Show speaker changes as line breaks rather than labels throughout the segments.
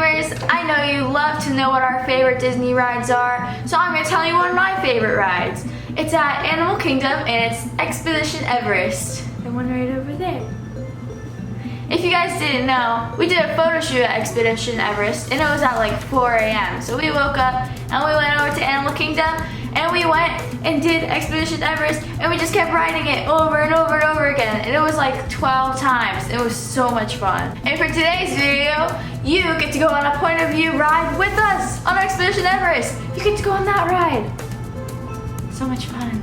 gamers, I know you love to know what our favorite Disney rides are, so I'm going to tell you one of my favorite rides. It's at Animal Kingdom and it's Expedition Everest, the one right over there. If you guys didn't know, we did a photo shoot at Expedition Everest and it was at like 4 a.m. So we woke up and we went over to Animal Kingdom and we went and did Expedition Everest and we just kept riding it over and over and over again. And it was like 12 times. It was so much fun. And for today's video, you get to go on a point of view ride with us on Expedition Everest. You get to go on that ride. So much fun.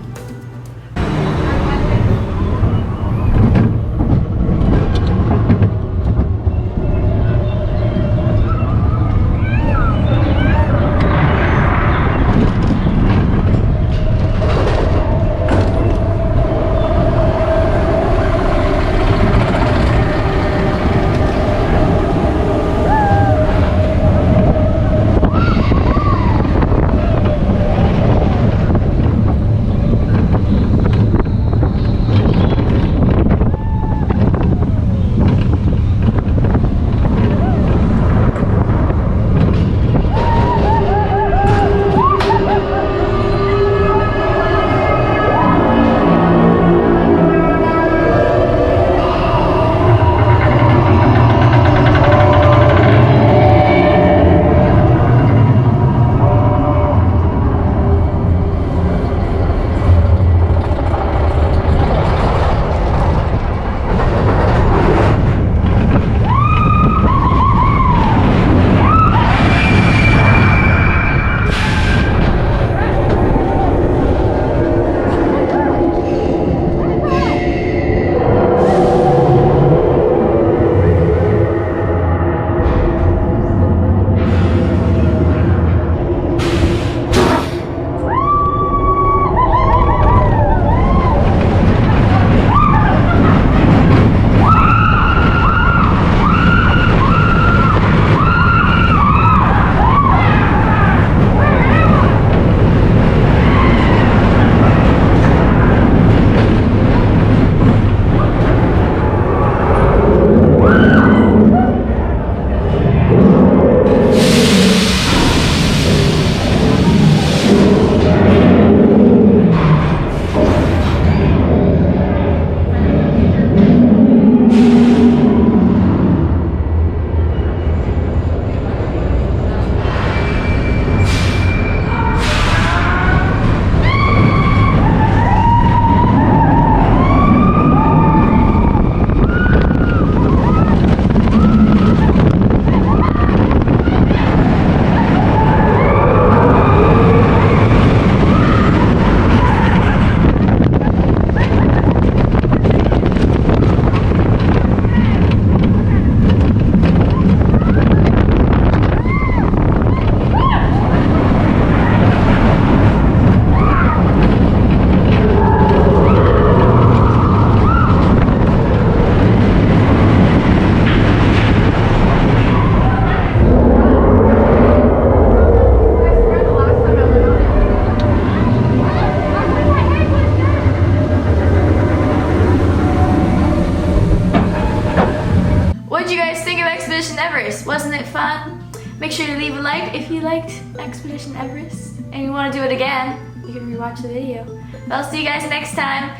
What did you guys think of Expedition Everest? Wasn't it fun? Make sure to leave a like if you liked Expedition Everest and you want to do it again. You can rewatch the video. But I'll see you guys next time.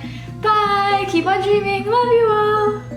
Bye! Keep on dreaming. Love you all!